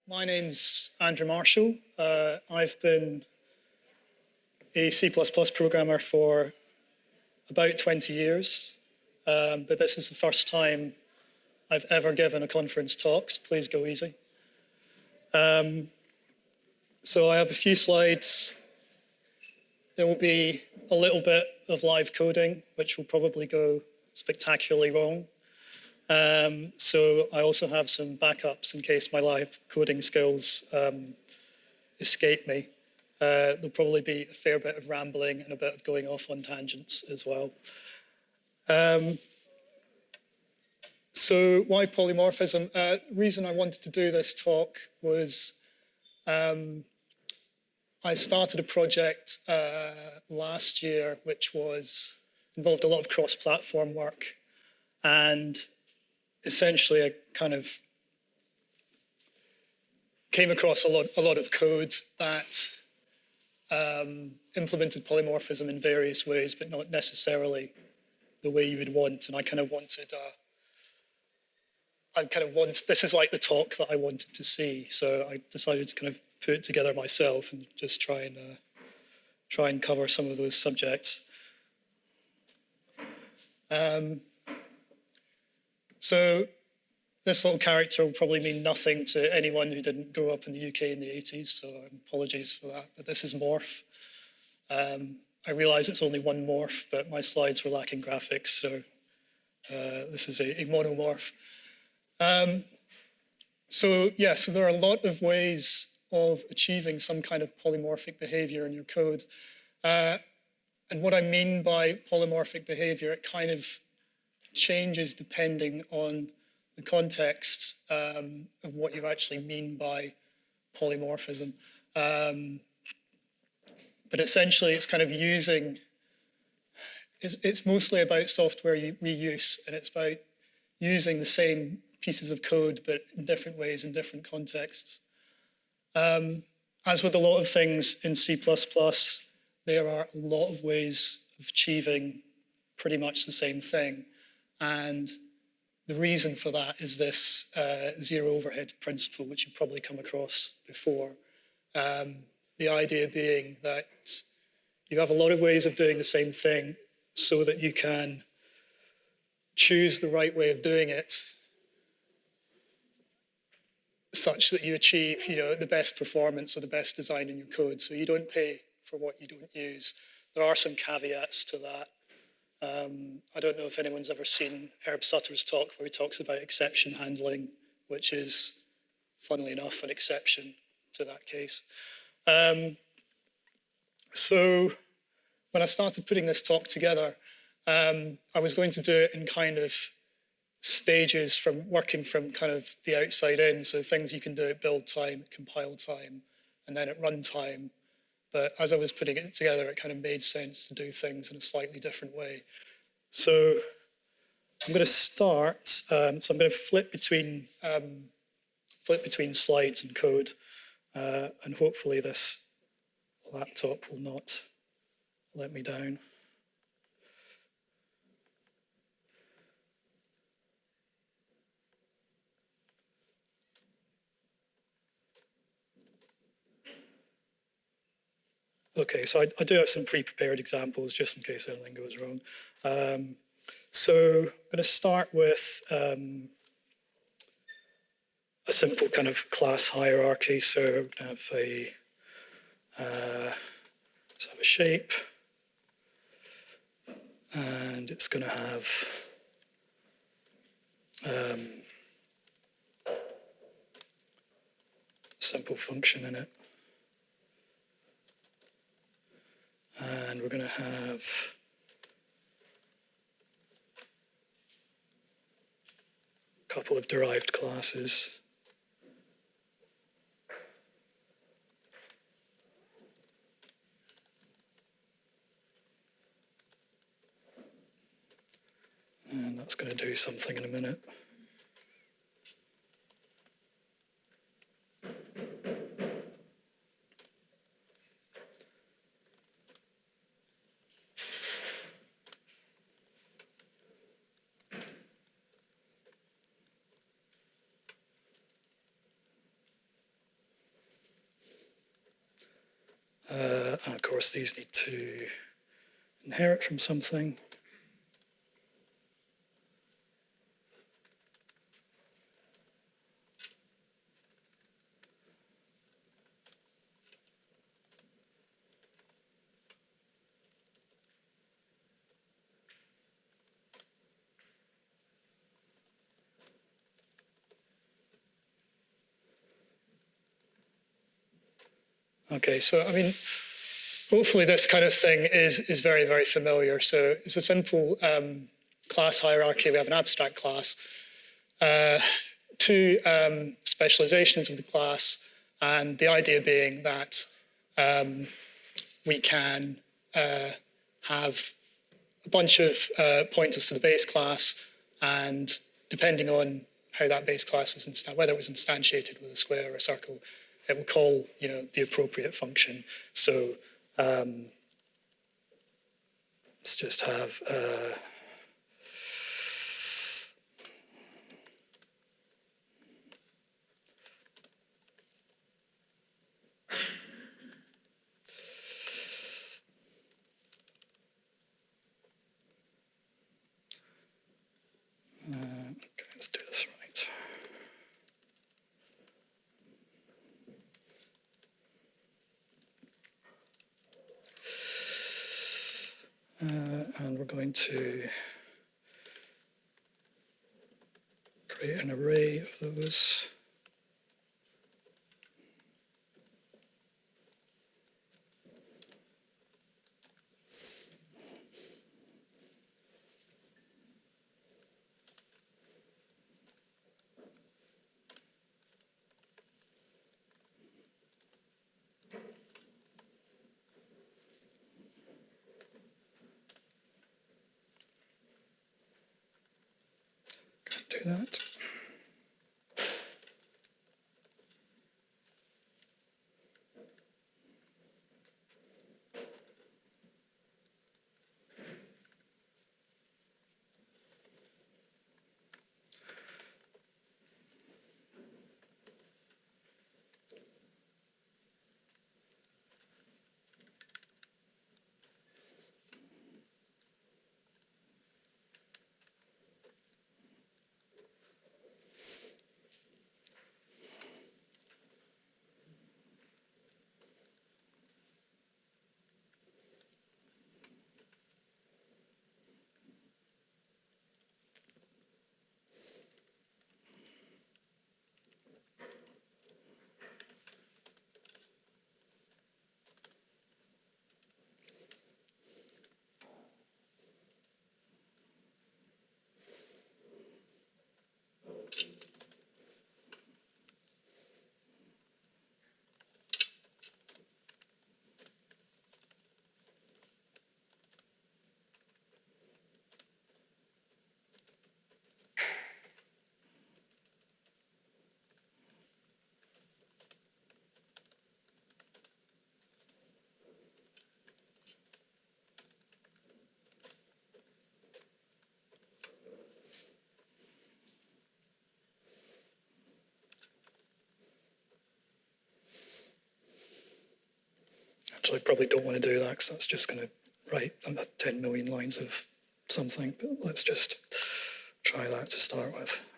My name's Andrew Marshall. I've been a C++ programmer for about 20 years, but this is the first time I've ever given a conference talk, so please go easy. So I have a few slides. There will be a little bit of live coding, which will probably go spectacularly wrong. So I also have some backups in case my live coding skills escape me. There'll probably be a fair bit of rambling and a bit of going off on tangents as well. So why polymorphism? The reason I wanted to do this talk was I started a project last year which involved a lot of cross-platform work, and essentially I kind of came across a lot of code that implemented polymorphism in various ways, but not necessarily the way you would want. And I kind of wanted, this is like the talk that I wanted to see. So I decided to kind of put it together myself and just try and cover some of those subjects. So this little character will probably mean nothing to anyone who didn't grow up in the UK in the 80s, so apologies for that. But this is morph. I realize it's only one morph, but my slides were lacking graphics, so this is a monomorph. So there are a lot of ways of achieving some kind of polymorphic behavior in your code. And what I mean by polymorphic behavior, it kind of changes depending on the context of what you actually mean by polymorphism. But essentially, it's kind of it's mostly about software reuse, and it's about using the same pieces of code, but in different ways, in different contexts. As with a lot of things in C++, there are a lot of ways of achieving pretty much the same thing. And the reason for that is this zero overhead principle, which you've probably come across before. The idea being that you have a lot of ways of doing the same thing so that you can choose the right way of doing it such that you achieve, the best performance or the best design in your code. So you don't pay for what you don't use. There are some caveats to that. I don't know if anyone's ever seen Herb Sutter's talk where he talks about exception handling, which is, funnily enough, an exception to that case. So when I started putting this talk together, I was going to do it in kind of stages from working from kind of the outside in, so things you can do at build time, at compile time, and then at runtime. But as I was putting it together, it kind of made sense to do things in a slightly different way. So I'm going to start. So I'm going to flip between slides and code, and hopefully this laptop will not let me down. Okay, so I do have some pre-prepared examples just in case anything goes wrong. So I'm going to start with a simple kind of class hierarchy. So we're going to have let's have a shape, and it's going to have a simple function in it. And we're going to have a couple of derived classes. And that's going to do something in a minute. And of course, these need to inherit from something. Okay, so I mean, hopefully this kind of thing is very, very familiar. So it's a simple class hierarchy. We have an abstract class, two specializations of the class, and the idea being that we can have a bunch of pointers to the base class, and depending on how that base class was whether it was instantiated with a square or a circle, it will call, the appropriate function. So let's just have okay, let's do this right. And we're going to create an array of those. Do that. Actually, I probably don't want to do that because that's just going to write 10 million lines of something, but let's just try that to start with.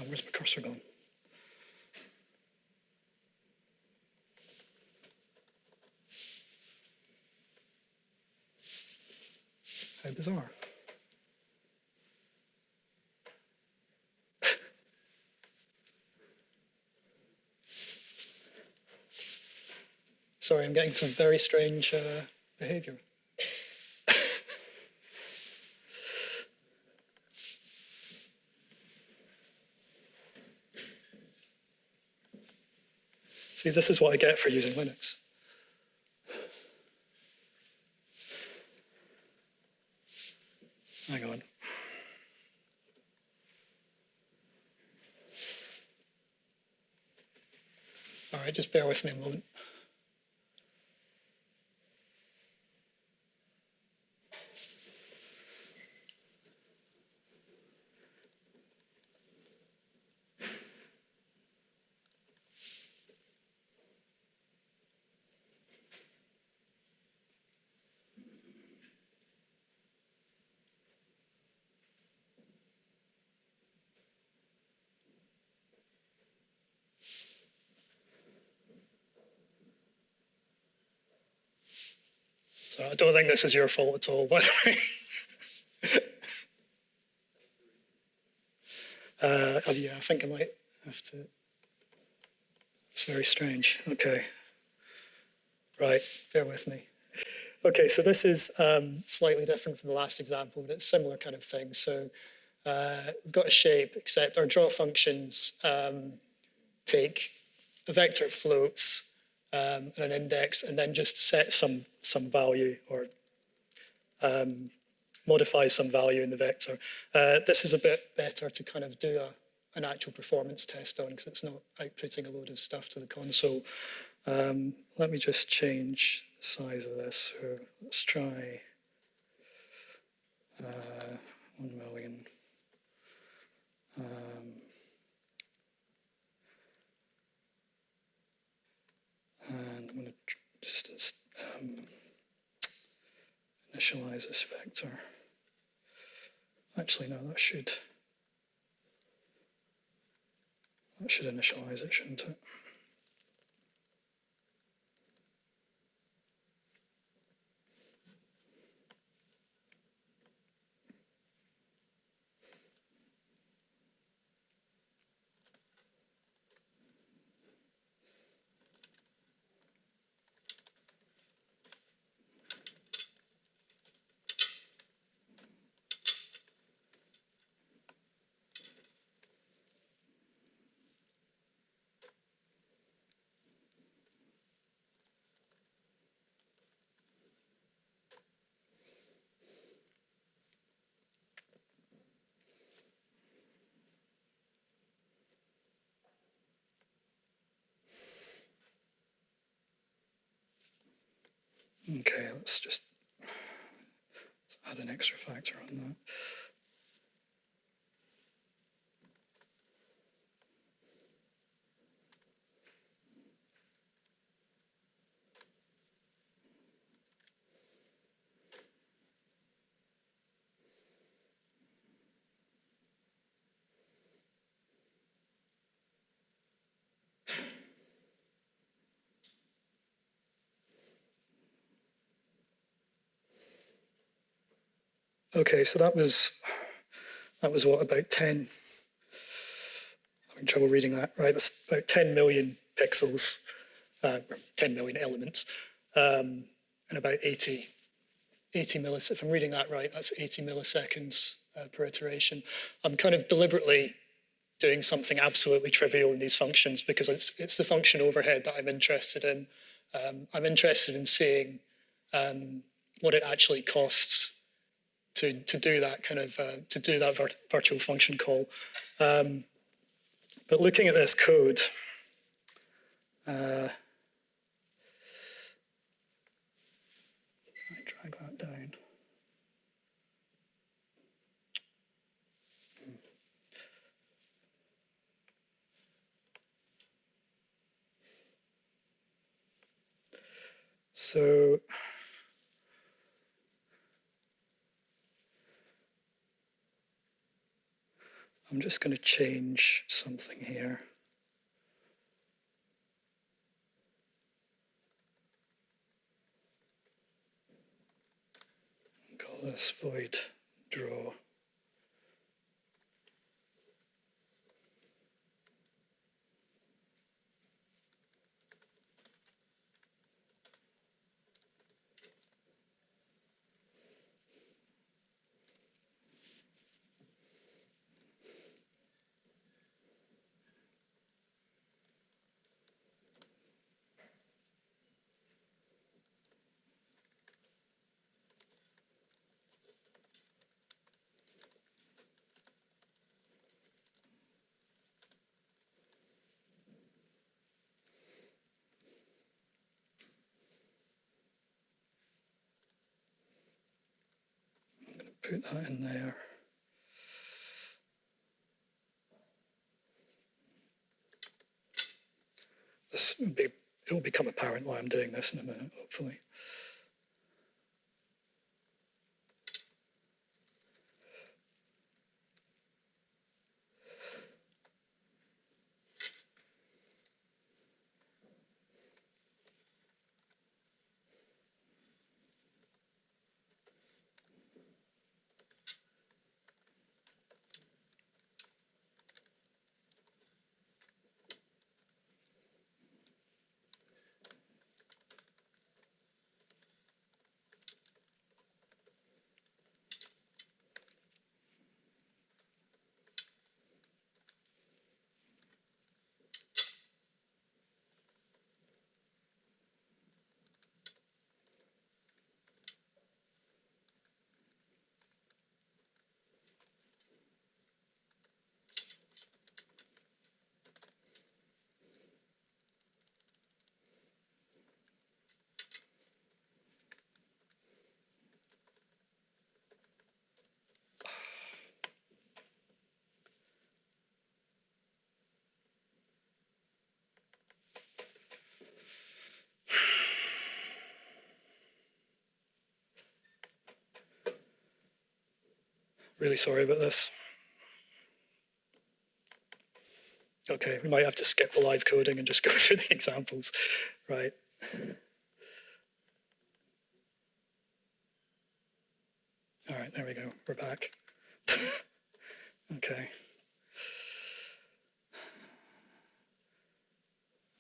Where's my cursor gone? How bizarre. Sorry, I'm getting some very strange behavior. See, this is what I get for using Linux. Hang on. All right, just bear with me a moment. So I don't think this is your fault at all, by the way. Yeah, I think I might have to. It's very strange. Okay. Right, bear with me. Okay, so this is slightly different from the last example, but it's a similar kind of thing. So we've got a shape, except our draw functions take a vector of floats and an index, and then just set some value or modify some value in the vector. This is a bit better to kind of do an actual performance test on, because it's not outputting a load of stuff to the console. Let me just change the size of this. So let's try 1 million. And I'm going to just initialize this vector. Actually, no, that should initialize it, shouldn't it? Okay, let's add an extra factor on that. Okay, so that was what, about 10, I'm having trouble reading that, right? That's about 10 million pixels, 10 million elements, and about 80 milliseconds. If I'm reading that right, that's 80 milliseconds per iteration. I'm kind of deliberately doing something absolutely trivial in these functions because it's the function overhead that I'm interested in. I'm interested in seeing what it actually costs to do that kind of virtual function call. But looking at this code, I drag that down. So I'm just going to change something here. Call this void draw. put that in there. It'll become apparent why I'm doing this in a minute, hopefully. Really sorry about this. Okay, we might have to skip the live coding and just go through the examples. Right. All right, there we go. We're back. Okay.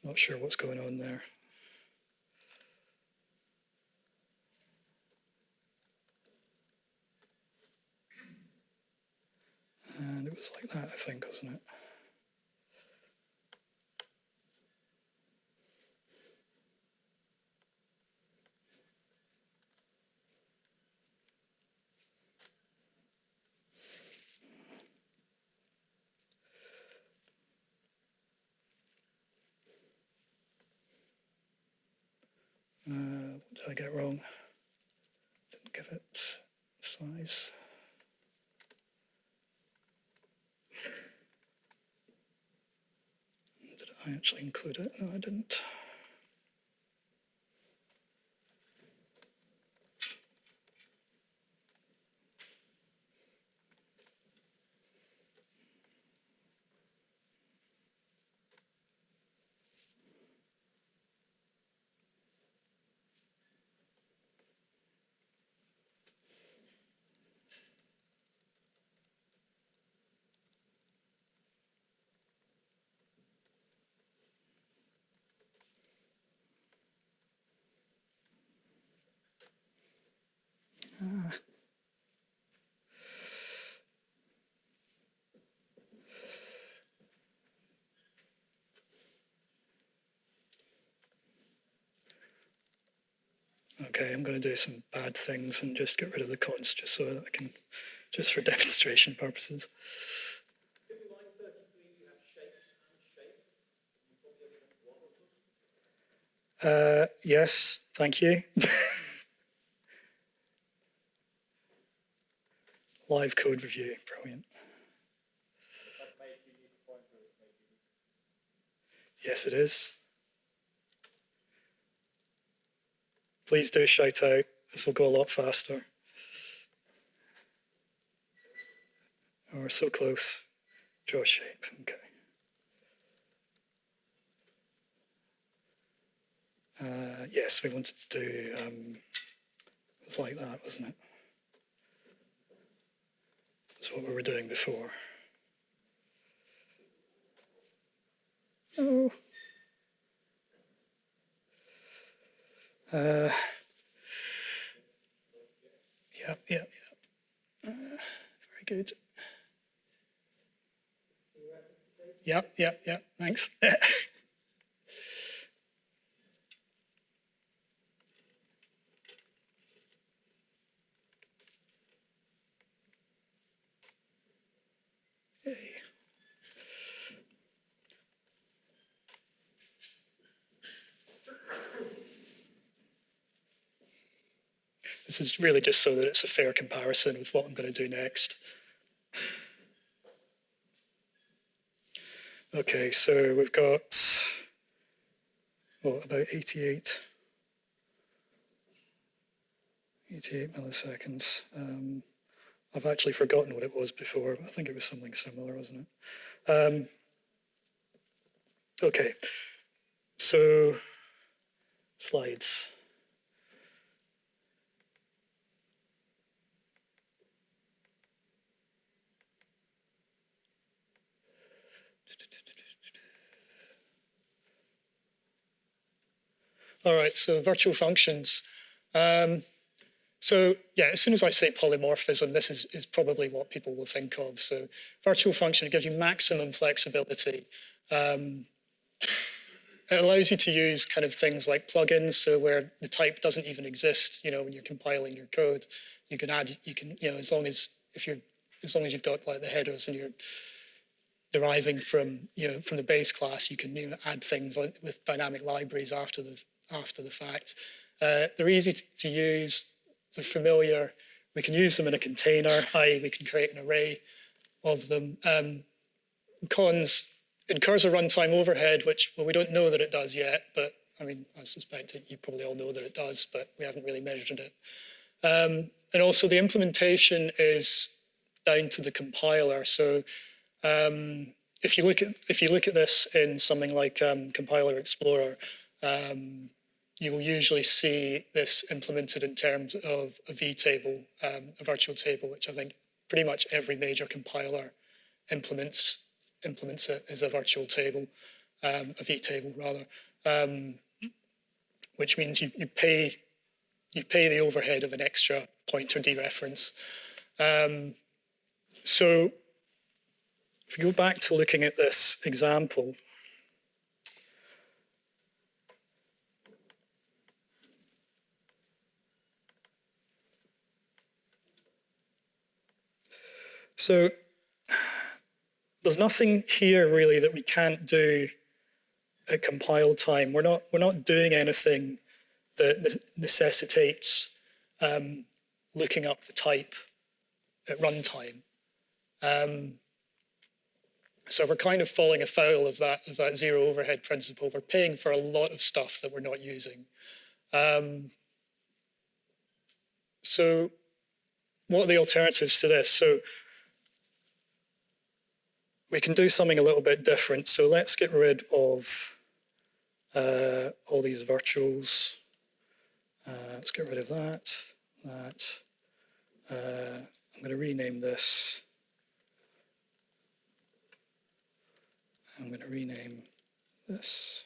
Not sure what's going on there. And it was like that, I think, wasn't it? What did I get wrong? Didn't give it size. Did I actually include it? No, I didn't. Okay, I'm going to do some bad things and just get rid of the cons just so that I can, just for demonstration purposes. Yes, thank you. Live code review, brilliant. Yes, it is. Please do shout out. This will go a lot faster. Oh, we're so close. Draw shape, okay. Yes, we wanted to do, it was like that, wasn't it? That's what we were doing before. Oh. Yep. Very good. Yep, thanks. This is really just so that it's a fair comparison with what I'm going to do next. Okay, so we've got, what, about 88 milliseconds. I've actually forgotten what it was before, but I think it was something similar, wasn't it? Okay, so slides. All right, so virtual functions. So yeah, as soon as I say polymorphism, this is probably what people will think of. So virtual function, it gives you maximum flexibility. It allows you to use kind of things like plugins, so where the type doesn't even exist, when you're compiling your code, you can add, as long as you've got like the headers and you're deriving from the base class, you can add things with dynamic libraries after the fact. They're easy to use. They're familiar. We can use them in a container, i.e. we can create an array of them. Cons incurs a runtime overhead, which, well, we don't know that it does yet, but I mean, I suspect that you probably all know that it does, but we haven't really measured it. And also the implementation is down to the compiler. So if you look at this in something like Compiler Explorer, you will usually see this implemented in terms of a V-table, a virtual table, which I think pretty much every major compiler implements it as a virtual table, a V-table rather, which means you pay the overhead of an extra pointer dereference. So if you go back to looking at this example, so there's nothing here really that we can't do at compile time. We're not doing anything that necessitates looking up the type at runtime. So we're kind of falling afoul of that zero overhead principle. We're paying for a lot of stuff that we're not using. So what are the alternatives to this? So we can do something a little bit different. So let's get rid of all these virtuals. Let's get rid of that. I'm going to rename this. I'm going to rename this.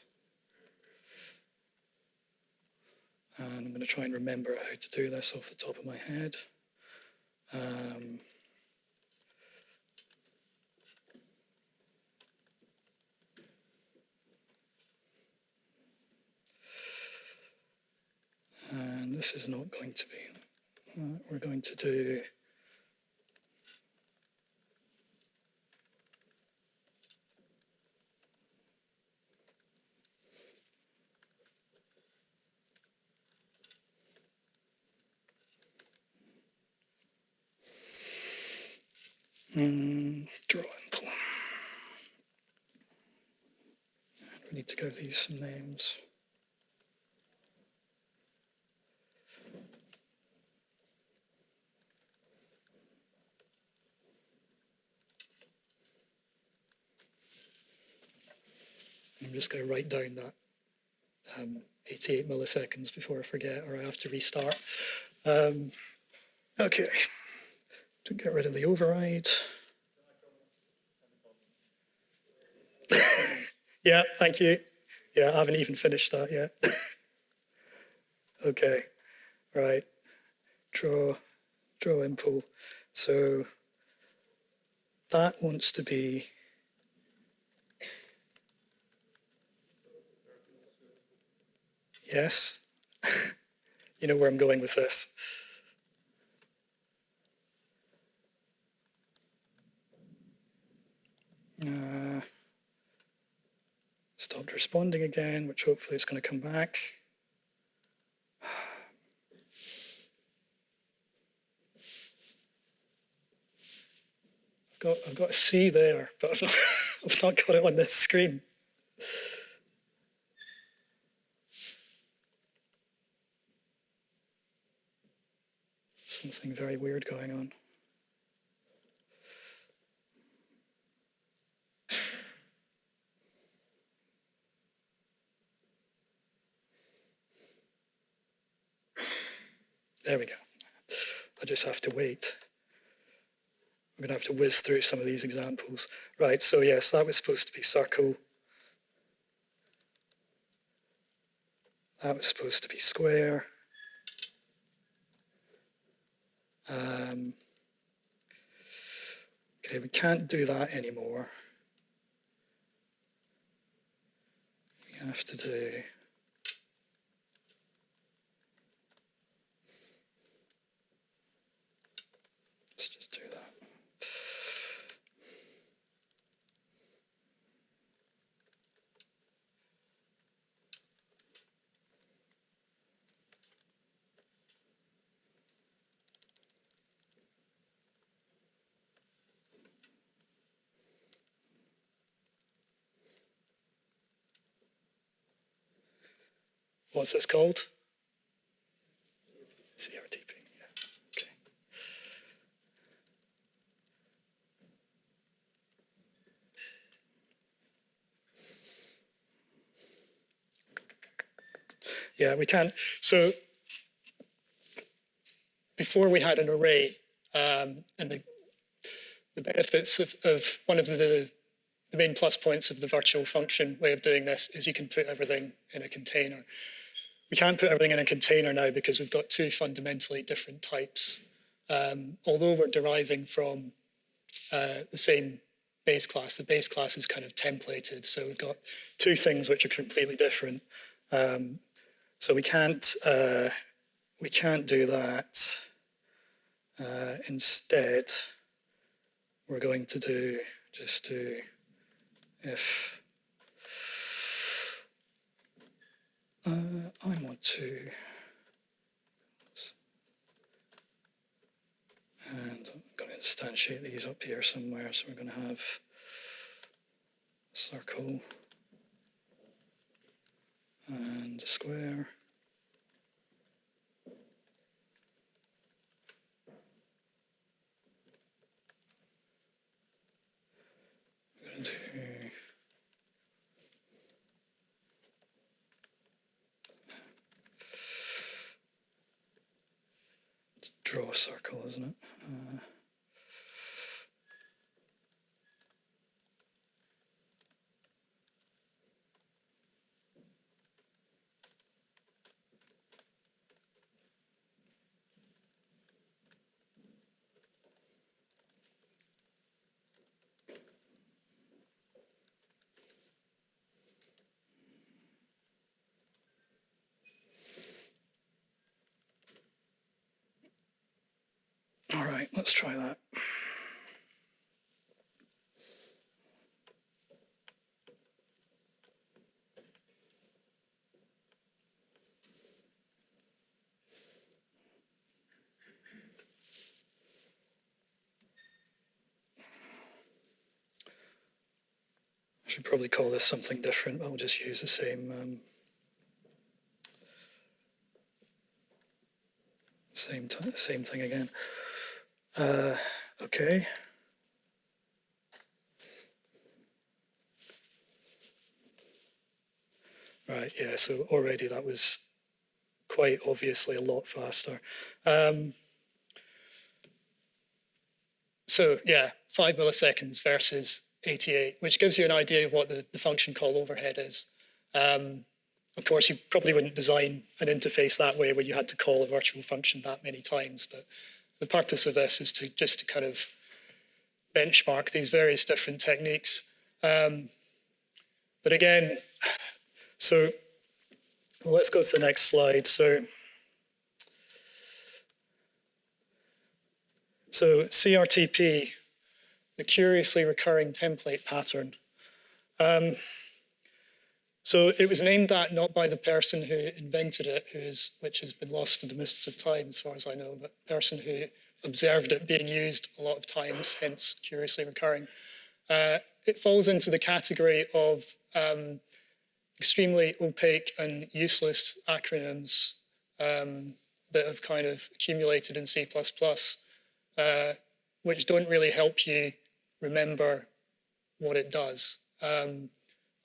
And I'm going to try and remember how to do this off the top of my head. And this is not going to be, we're going to do draw and pull. And we need to give these some names. I'm just going to write down that 88 milliseconds before I forget, or I have to restart. Okay, to get rid of the override. Yeah, thank you. Yeah, I haven't even finished that yet. Okay, right. Draw and pull. So that wants to be yes. You know where I'm going with this. Stopped responding again, which hopefully is going to come back. I've got a C there, but I've not got it on this screen. Something very weird going on. There we go. I just have to wait. I'm going to have to whiz through some of these examples. Right, so yes, that was supposed to be circle. That was supposed to be square. Okay, we can't do that anymore. We have to do... Let's just do that. What's this called? CRTP, yeah, okay. Yeah, we can. So before we had an array, and the benefits of one of the main plus points of the virtual function way of doing this is you can put everything in a container. We can't put everything in a container now because we've got two fundamentally different types. Although we're deriving from the same base class, the base class is kind of templated. So we've got two things which are completely different. So we can't do that. Instead, we're going to do if I want to, and I'm going to instantiate these up here somewhere. So we're going to have circle and a square. I'm going to do draw a circle, isn't it? All right, let's try that. I should probably call this something different, but I'll just use the same same thing again. Okay. Right, yeah, so already that was quite obviously a lot faster. So yeah, 5 milliseconds versus 88, which gives you an idea of what the function call overhead is. Of course, you probably wouldn't design an interface that way where you had to call a virtual function that many times, but the purpose of this is just to kind of benchmark these various different techniques. But again, so let's go to the next slide. So CRTP, the curiously recurring template pattern. So it was named that not by the person who invented it, which has been lost in the mists of time as far as I know, but the person who observed it being used a lot of times, hence curiously recurring. It falls into the category of extremely opaque and useless acronyms that have kind of accumulated in C++, which don't really help you remember what it does,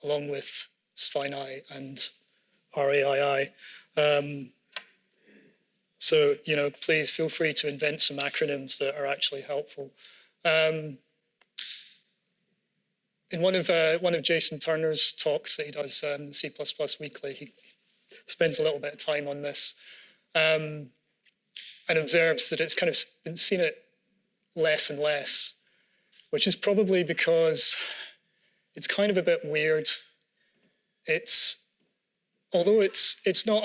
along with SFINI and RAII. So, please feel free to invent some acronyms that are actually helpful. In one of Jason Turner's talks that he does C++ Weekly, he spends a little bit of time on this and observes that it's kind of been seen it less and less, which is probably because it's kind of a bit weird. Although it's not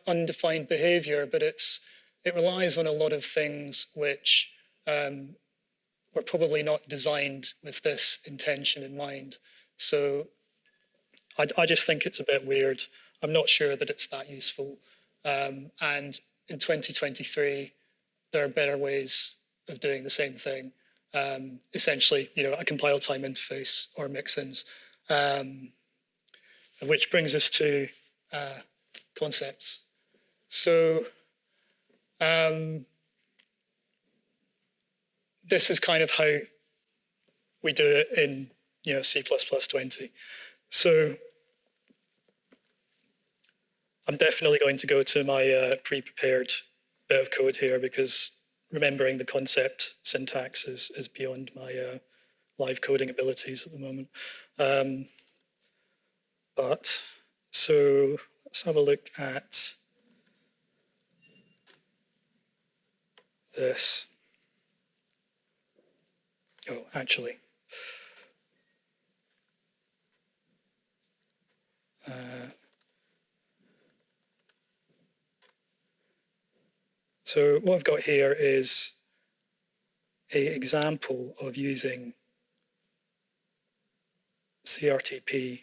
undefined behavior, but it relies on a lot of things which were probably not designed with this intention in mind. So I just think it's a bit weird. I'm not sure that it's that useful. And in 2023, there are better ways of doing the same thing. Essentially, a compile time interface or mixins, which brings us to concepts. So this is kind of how we do it in C++ 20. So I'm definitely going to go to my pre-prepared bit of code here because remembering the concept syntax is beyond my live coding abilities at the moment. So let's have a look at this. Oh, actually. So what I've got here is an example of using CRTP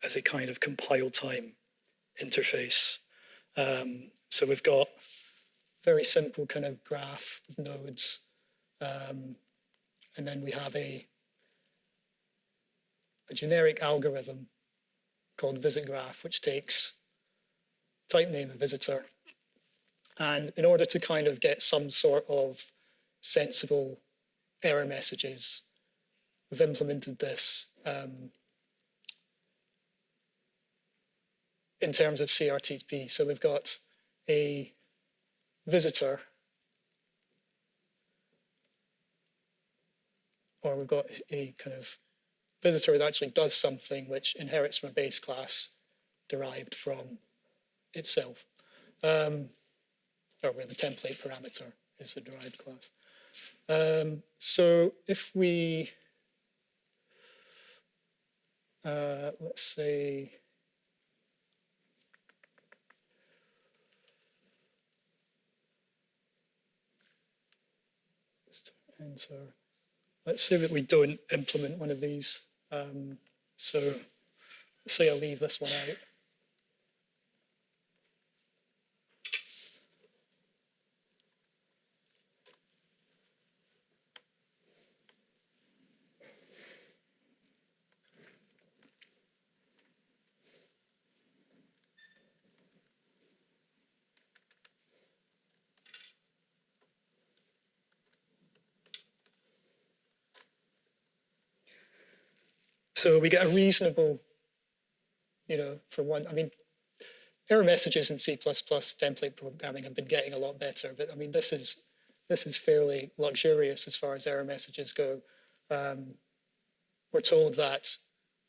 as a kind of compile time interface. So we've got very simple kind of graph with nodes, and then we have a generic algorithm called visitGraph, which takes type name of visitor. And in order to kind of get some sort of sensible error messages, we've implemented this in terms of CRTP. So we've got a visitor, or we've got a kind of visitor that actually does something which inherits from a base class derived from itself, or where the template parameter is the derived class. So if we, let's say, enter. Let's say that we don't implement one of these. So let's say I'll leave this one out. So we get a reasonable, for one, error messages in C++ template programming have been getting a lot better, but this is fairly luxurious as far as error messages go. We're told that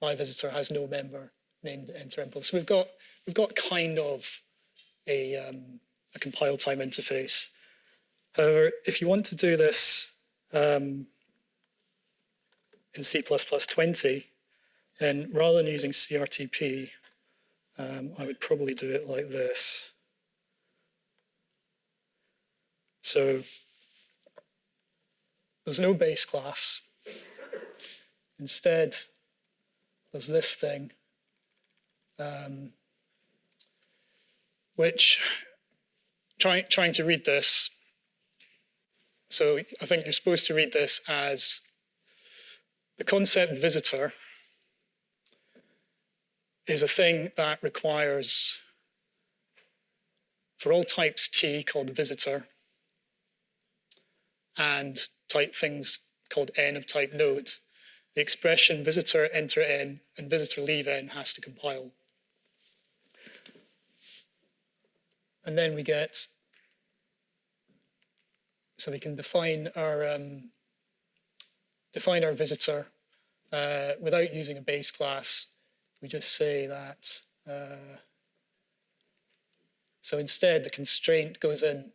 my visitor has no member named enter impulse. So we've got kind of a compile time interface. However, if you want to do this in C++ 20, then rather than using CRTP, I would probably do it like this. So there's no base class. Instead, there's this thing, which, trying to read this, So I think you're supposed to read this as the concept visitor is a thing that requires, for all types T called visitor, and type things called n of type node, the expression visitor enter n and visitor leave n has to compile. And then we get, so we can define our visitor without using a base class. We just say that, so instead the constraint goes on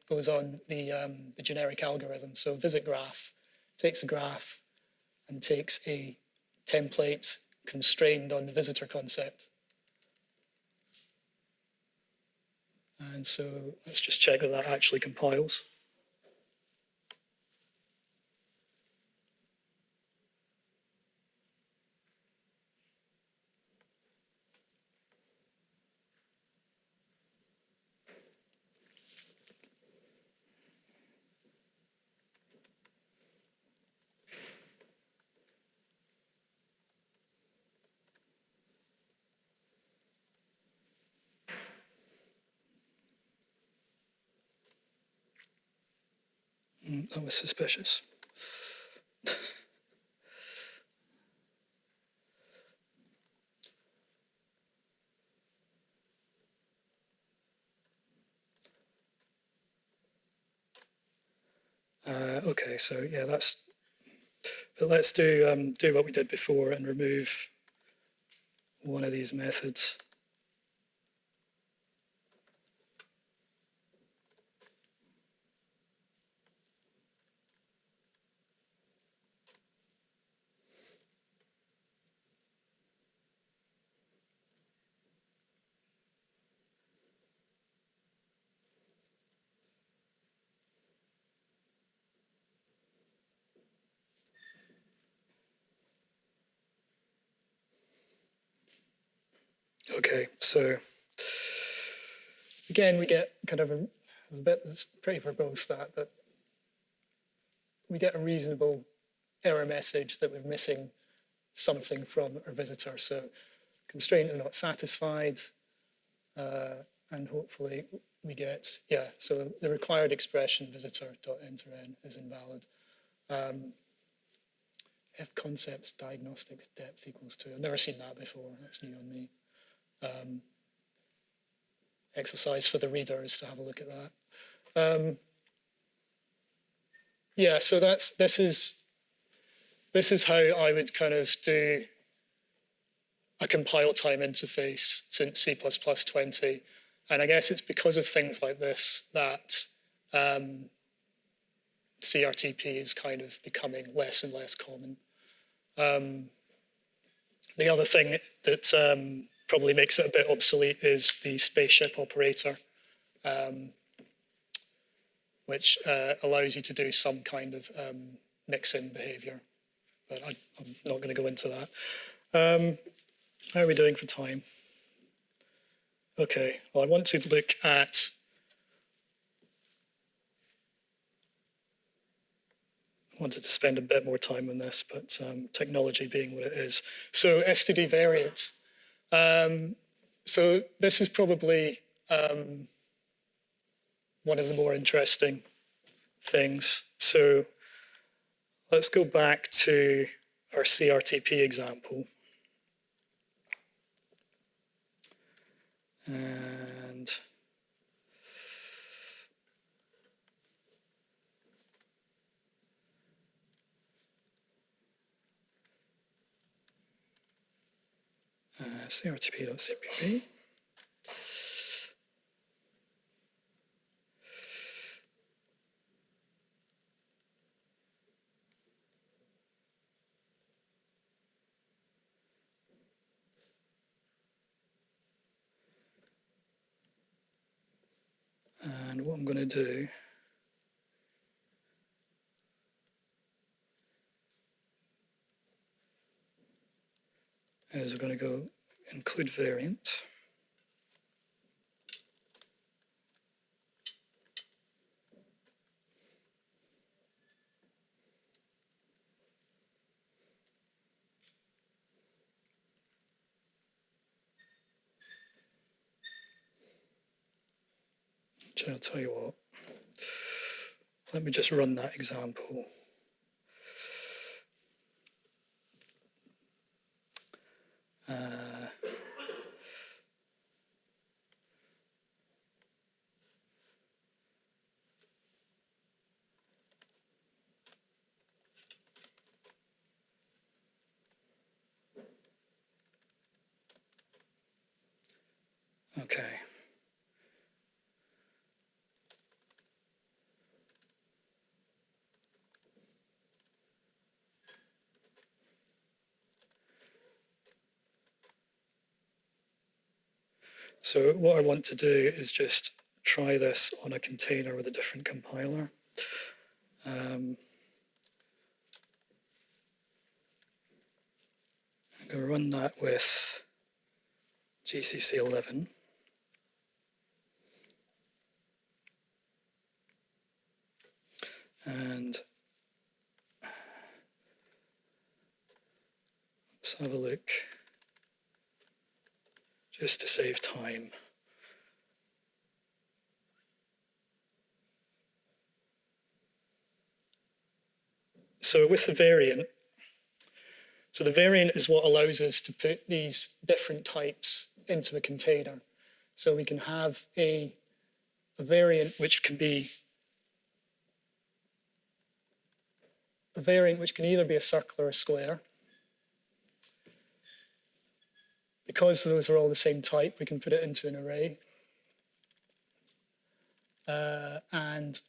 the generic algorithm. So visit graph takes a graph and takes a template constrained on the visitor concept. And so let's just check that that actually compiles. That was suspicious. Okay, so yeah, but let's do what we did before and remove one of these methods. Okay, so again, we get kind of a bit that's pretty verbose that, but we get a reasonable error message that we're missing something from our visitor. So constraint is not satisfied, and hopefully we get, so the required expression visitor.enter n is invalid. If concepts diagnostic depth equals 2. I've never seen that before, that's new on me. Exercise for the reader is to have a look at that. So this is how I would kind of do a compile time interface since C++20. And I guess it's because of things like this that CRTP is kind of becoming less and less common. The other thing that probably makes it a bit obsolete is the spaceship operator, which allows you to do some kind of mix-in behavior. But I'm not going to go into that. How are we doing for time? Okay, well, I want to look at wanted to spend a bit more time on this, but technology being what it is. So STD variant. So this is probably one of the more interesting things. So let's go back to our CRTP example. And CRTP.cpp. And what I'm going to do is we're going to go include variant. I'll tell you what. Let me just run that example. Okay. So what I want to do is just try this on a container with a different compiler. I'm going to run that with GCC 11. And let's have a look, just to save time. So with the variant, so the variant is what allows us to put these different types into a container. So we can have a variant which can be a variant which can either be a circle or a square. Because those are all the same type, we can put it into an array. And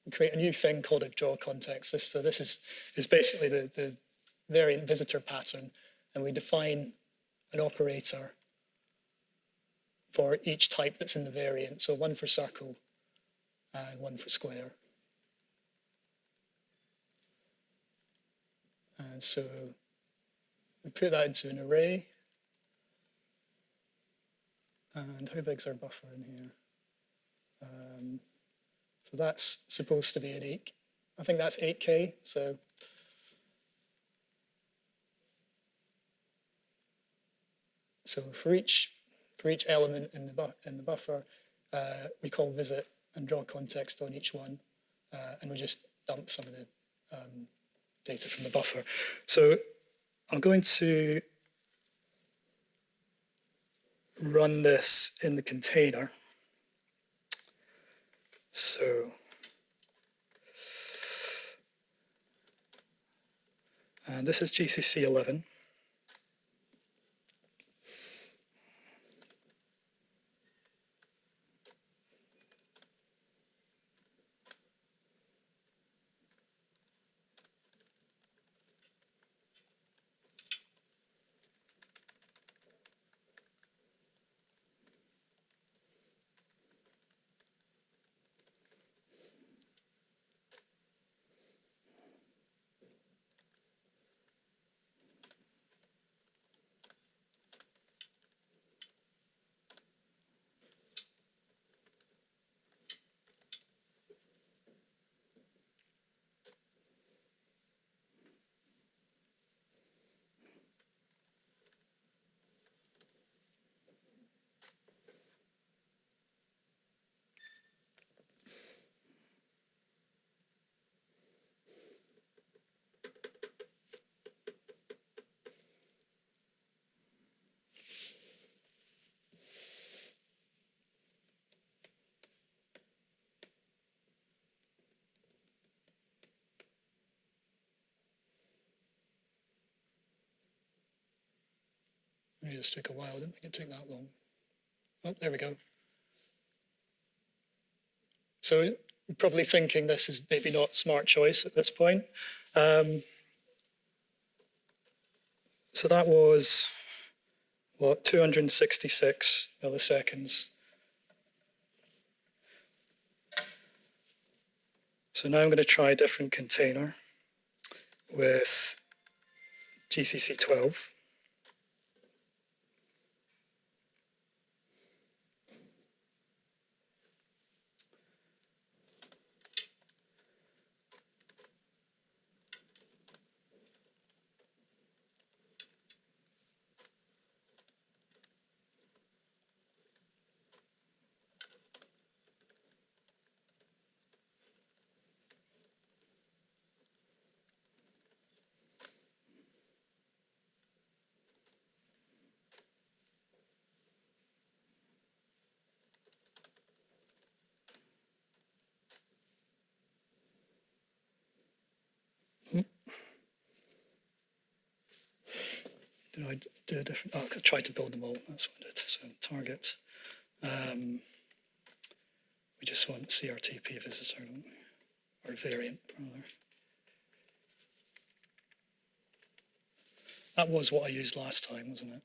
we create a new thing called a draw context. So this is basically the variant visitor pattern, and we define an operator for each type that's in the variant. So one for circle and one for square. And so we put that into an array. And how big's our buffer in here? So that's supposed to be an 8. I think that's 8K. So for each element in the buffer, we call visit and draw context on each one, and we just dump some of the data from the buffer. So I'm going to run this in the container. So, and this is GCC 11. It just took a while. I didn't think it took that long. Oh, there we go. So you're probably thinking this is maybe not smart choice at this point. So that was, what, 266 milliseconds. So now I'm going to try a different container with GCC 12. I do a different? Oh, I tried to build them all. That's what I did. So target. We just want CRTP visitor, don't we? Or variant, rather. That was what I used last time, wasn't it?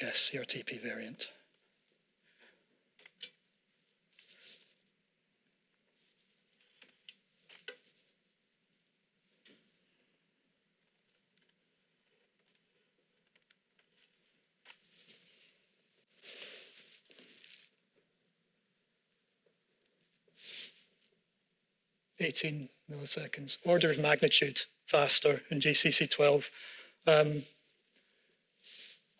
Yes, CRTP variant. (18 milliseconds), order of magnitude faster in GCC 12. I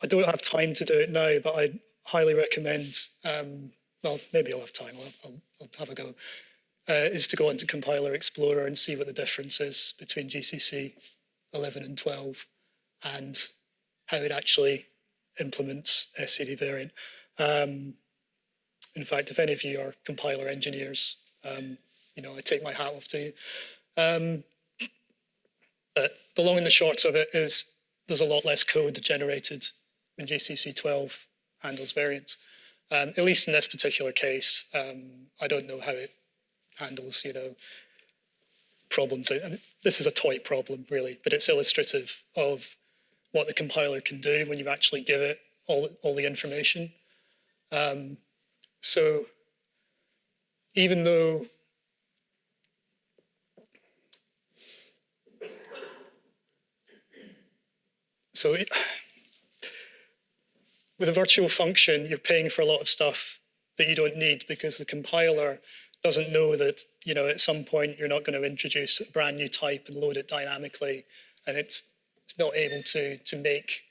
don't have time to do it now, but I highly recommend, well, maybe I'll have time, I'll have a go, is to go into Compiler Explorer and see what the difference is between GCC 11 and 12 and how it actually implements SCD variant. In fact, if any of you are compiler engineers, you know, I take my hat off to you. But the long and the short of it is there's a lot less code generated when GCC 12 handles variants. At least in this particular case, I don't know how it handles, you know, problems. I mean, this is a toy problem, really, but it's illustrative of what the compiler can do when you actually give it all the information. So even though with a virtual function, you're paying for a lot of stuff that you don't need because the compiler doesn't know that, you know, at some point you're not going to introduce a brand new type and load it dynamically, and it's not able to make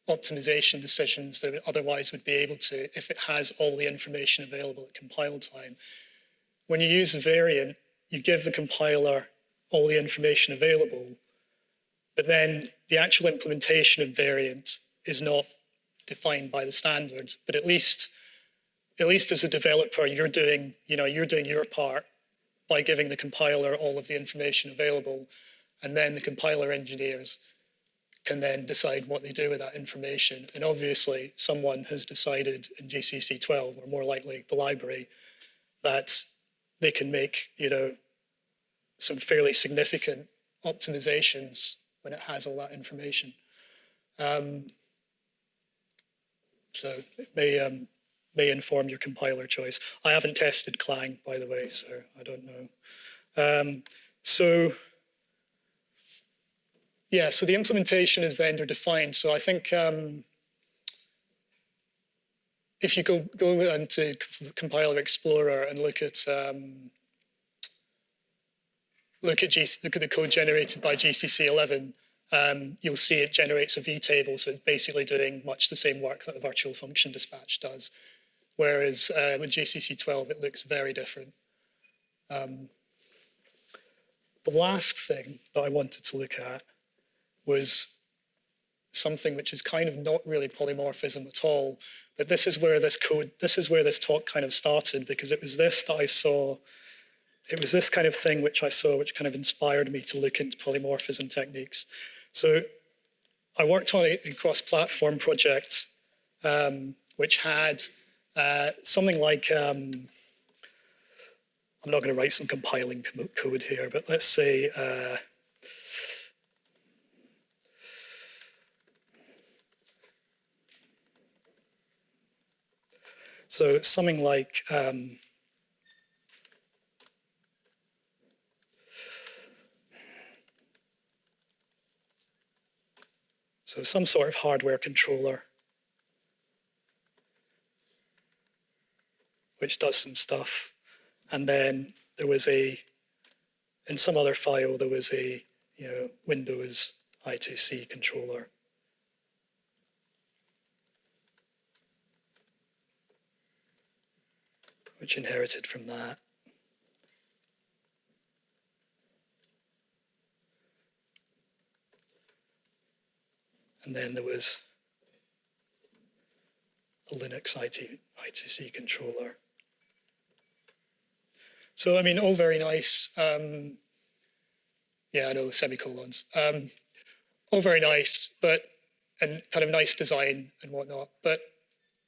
optimization decisions that it otherwise would be able to if it has all the information available at compile time. When you use the variant, you give the compiler all the information available, but then the actual implementation of variant is not defined by the standard. But at least as a developer, you're doing your part by giving the compiler all of the information available, and then the compiler engineers can then decide what they do with that information. And obviously, someone has decided in GCC 12, or more likely the library, that they can make, you know, some fairly significant optimizations when it has all that information. So it may inform your compiler choice. I haven't tested Clang, by the way, so I don't know. So the implementation is vendor defined. So I think if you go into Compiler Explorer and look at the code generated by GCC 11, you'll see it generates a vtable, so it's basically doing much the same work that a virtual function dispatch does. Whereas with GCC 12, it looks very different. The last thing that I wanted to look at was something which is kind of not really polymorphism at all, but this is where this talk kind of started, because it was this that I saw. It was this kind of thing which I saw, which kind of inspired me to look into polymorphism techniques. So I worked on a cross-platform project which had something like, I'm not going to write some compiling code here, but let's say, so something like, so some sort of hardware controller which does some stuff. And then there was in some other file, there was a, you know, Windows I2C controller. Which inherited from that. And then there was a Linux I2C controller. So, I mean, all very nice. Yeah, I know, semicolons. all very nice, and kind of nice design and whatnot. But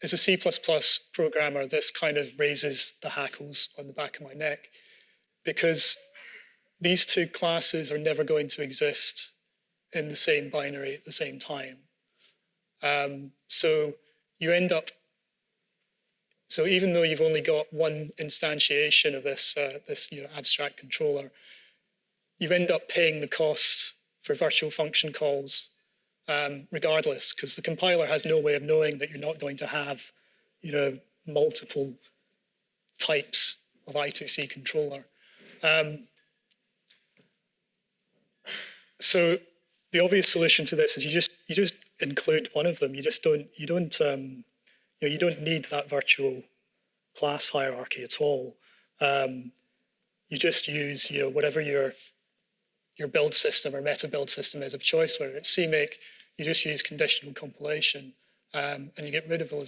as a C++ programmer, this kind of raises the hackles on the back of my neck, because these two classes are never going to exist in the same binary at the same time. So you end up, so even though you've only got one instantiation of this, abstract controller, you end up paying the cost for virtual function calls regardless, because the compiler has no way of knowing that you're not going to have, multiple types of I2C controller. So the obvious solution to this is you just include one of them. You don't need that virtual class hierarchy at all. You just use whatever your build system or meta build system is of choice, whether it's CMake. You just use conditional compilation, and you get rid of all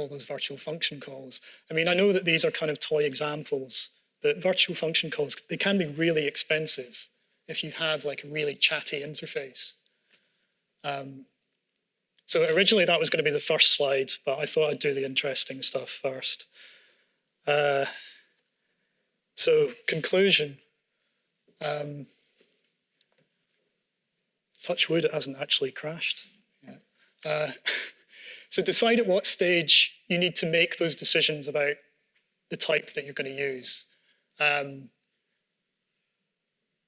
those virtual function calls. I mean, I know that these are kind of toy examples, but virtual function calls, they can be really expensive if you have like a really chatty interface. So originally that was going to be the first slide, but I thought I'd do the interesting stuff first. So conclusion. Touch wood, it hasn't actually crashed. Yeah. So decide at what stage you need to make those decisions about the type that you're going to use.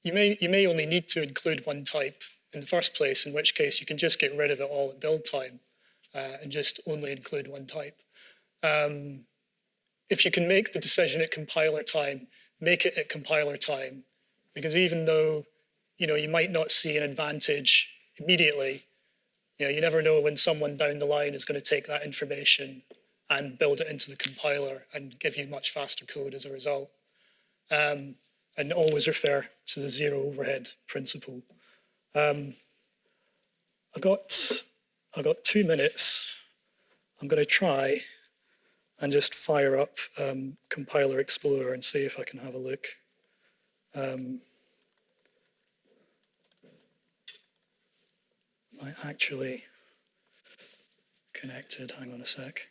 You may only need to include one type in the first place, in which case you can just get rid of it all at build time and just only include one type. If you can make the decision at compiler time, make it at compiler time, because even though you might not see an advantage immediately, you never know when someone down the line is going to take that information and build it into the compiler and give you much faster code as a result. And always refer to the zero overhead principle. I've got 2 minutes. I'm going to try and just fire up Compiler Explorer and see if I can have a look. Am I actually connected? Hang on a sec.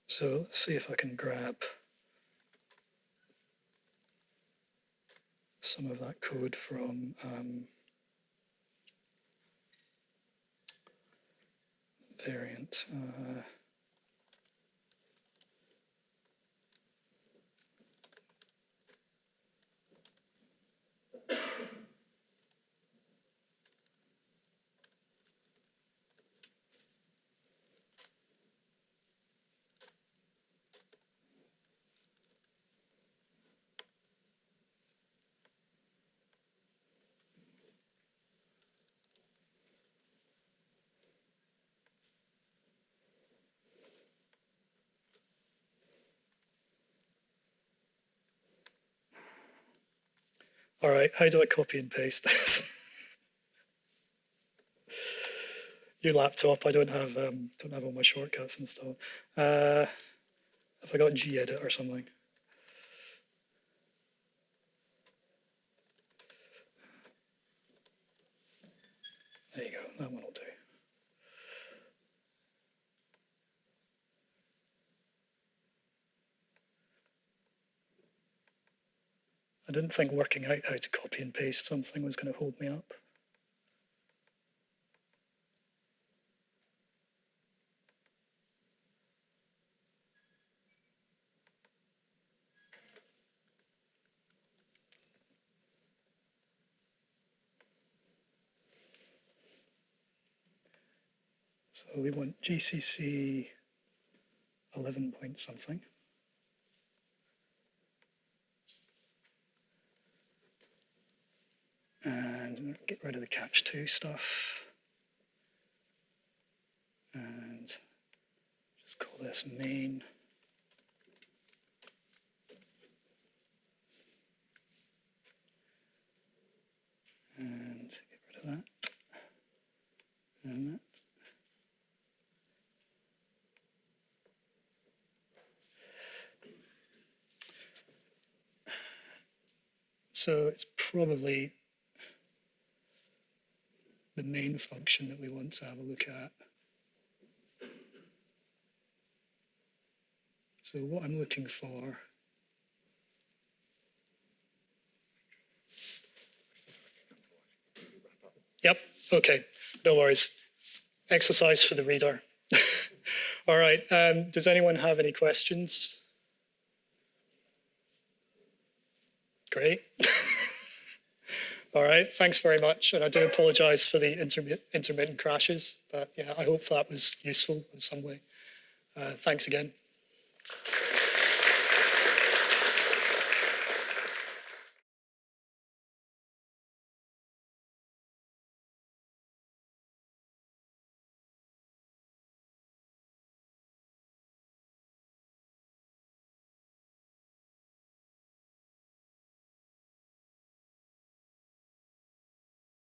So let's see if I can grab some of that code from variant. All right, how do I copy and paste this? Your laptop, I don't have all my shortcuts installed. Have I got gedit or something? There you go, that one will do. I didn't think working out how to copy and paste something was going to hold me up. So we want GCC 11 point something. And get rid of the catch 2 stuff. And just call this main. And get rid of that. And that. So it's probably the main function that we want to have a look at. So what I'm looking for Yep, okay, no worries. Exercise for the reader. All right, does anyone have any questions? Great. All right, thanks very much. And I do apologize for the intermittent crashes, but yeah, I hope that was useful in some way. Thanks again.